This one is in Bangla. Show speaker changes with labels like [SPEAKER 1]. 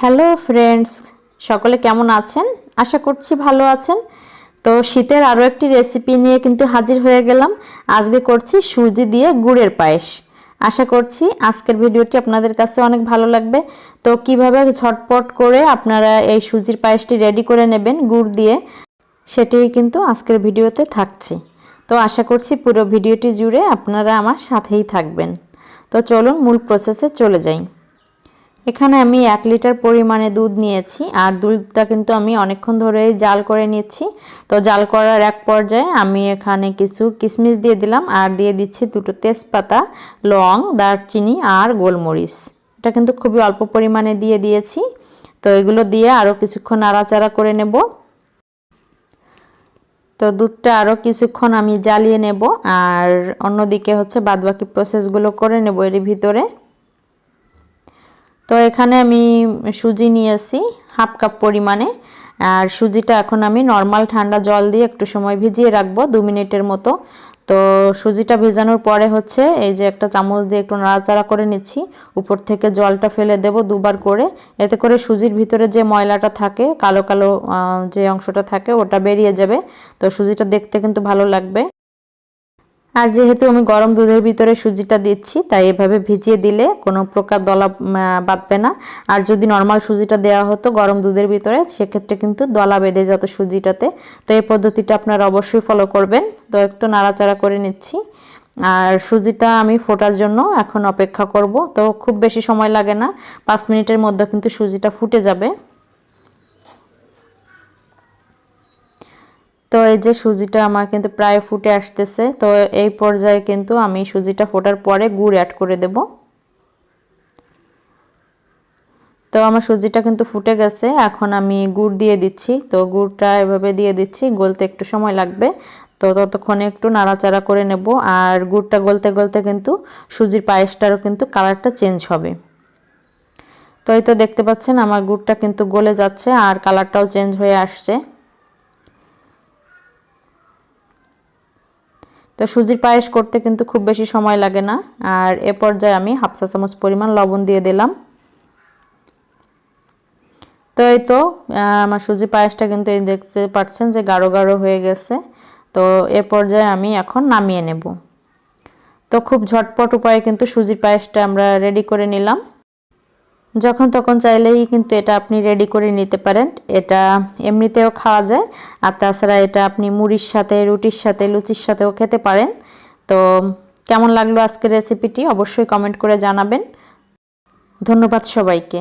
[SPEAKER 1] হ্যালো ফ্রেন্ডস, সকলে কেমন আছেন? আশা করছি ভালো আছেন। তো শীতের আরও একটি রেসিপি নিয়ে কিন্তু হাজির হয়ে গেলাম। আজকে করছি সুজি দিয়ে গুড়ের পায়েস। আশা করছি আজকের ভিডিওটি আপনাদের কাছে অনেক ভালো লাগবে। তো কিভাবে ঝটপট করে আপনারা এই সুজির পায়েসটি রেডি করে নেবেন গুড় দিয়ে, সেটাই কিন্তু আজকের ভিডিওতে থাকছে। তো আশা করছি পুরো ভিডিওটি জুড়ে আপনারা আমার সাথেই থাকবেন। তো চলুন মূল প্রসেসে চলে যাই। এখানে আমি 1 লিটার পরিমাণে দুধ নিয়েছি, আর দুধটা কিন্তু আমি অনেকক্ষণ ধরে জাল করে নিচ্ছি। তো জাল করার এক পর্যায়ে আমি এখানে কিছু কিশমিশ দিয়ে দিলাম, আর দিয়ে দিচ্ছি 2টো তেজপাতা, লং, দারচিনি আর গোলমরিচ। এটা কিন্তু খুবই অল্প পরিমাণে দিয়ে দিয়েছি। তো এগুলো দিয়ে আরও কিছুক্ষণ নাড়াচাড়া করে নেব। তো দুধটা আরও কিছুক্ষণ আমি জ্বালিয়ে নেব, আর অন্যদিকে হচ্ছে বাদবাকি প্রসেসগুলো করে নেব এর ভিতরে। তো এখানে আমি সুজি নিয়েছি 1/2 কাপ পরিমাণে, আর সুজিটা এখন আমি নর্মাল ঠান্ডা জল দিয়ে একটু সময় ভিজিয়ে রাখবো 2 মিনিটের মতো। তো সুজিটা ভেজানোর পরে হচ্ছে এই যে একটা চামচ দিয়ে একটু নাড়াচাড়া করে নিচ্ছি। উপর থেকে জলটা ফেলে দেব 2বার করে। এতে করে সুজির ভিতরে যে ময়লাটা থাকে, কালো কালো যে অংশটা থাকে, ওটা বেরিয়ে যাবে। তো সুজিটা দেখতে কিন্তু ভালো লাগবে। আর যেহেতু আমি গরম দুধের ভিতরে সুজিটা দিচ্ছি, তাই এভাবে ভিজিয়ে দিলে কোনো প্রকার দলা বাঁধবে না। আর যদি নর্মাল সুজিটা দেওয়া হতো গরম দুধের ভিতরে, সেক্ষেত্রে কিন্তু দলা বেঁধে যেত সুজিটাতে। তো এই পদ্ধতিটা আপনারা অবশ্যই ফলো করবেন। তো একটু নাড়াচাড়া করে নিচ্ছি, আর সুজিটা আমি ফোটার জন্য এখন অপেক্ষা করব। তো খুব বেশি সময় লাগে না, 5 মিনিটের মধ্যে কিন্তু সুজিটা ফুটে যাবে। তো এই যে সুজিটা আমার কিন্তু প্রায় ফুটে আসতেছে। তো এই পর্যায়ে কিন্তু আমি সুজিটা ফোটার পরে গুড় অ্যাড করে দেব। তো আমার সুজিটা কিন্তু ফুটে গেছে, এখন আমি গুড় দিয়ে দিচ্ছি। তো গুড়টা এভাবে দিয়ে দিচ্ছি, গলতে একটু সময় লাগবে। তো ততক্ষণে একটু নাড়াচাড়া করে নেব। আর গুড়টা গলতে গলতে কিন্তু সুজির পায়েসটারও কিন্তু কালারটা চেঞ্জ হবে। তো এই তো দেখতে পাচ্ছেন আমার গুড়টা কিন্তু গলে যাচ্ছে, আর কালারটাও চেঞ্জ হয়ে আসছে। তো সুজির পায়েস করতে কিন্তু খুব বেশি সময় লাগে না। আর এ পর্যায়ে আমি 1/2 চা চামচ পরিমাণ লবণ দিয়ে দিলাম। তো এই তো আমার সুজি পায়েসটা কিন্তু এই দেখতে পাচ্ছেন যে গাঢ় গাঢ় হয়ে গেছে। তো এ পর্যায়ে আমি এখন নামিয়ে নেব। তো খুব ঝটপট উপায়ে কিন্তু সুজির পায়েসটা আমরা রেডি করে নিলাম। যখন তখন চাইলেই কিন্তু এটা আপনি রেডি করে নিতে পারেন। এটা এমনিতেও খাওয়া যায়, আর তাছাড়া এটা আপনি মুড়ির সাথে, রুটির সাথে, লুচির সাথেও খেতে পারেন। তো কেমন লাগলো আজকের রেসিপিটি অবশ্যই কমেন্ট করে জানাবেন। ধন্যবাদ সবাইকে।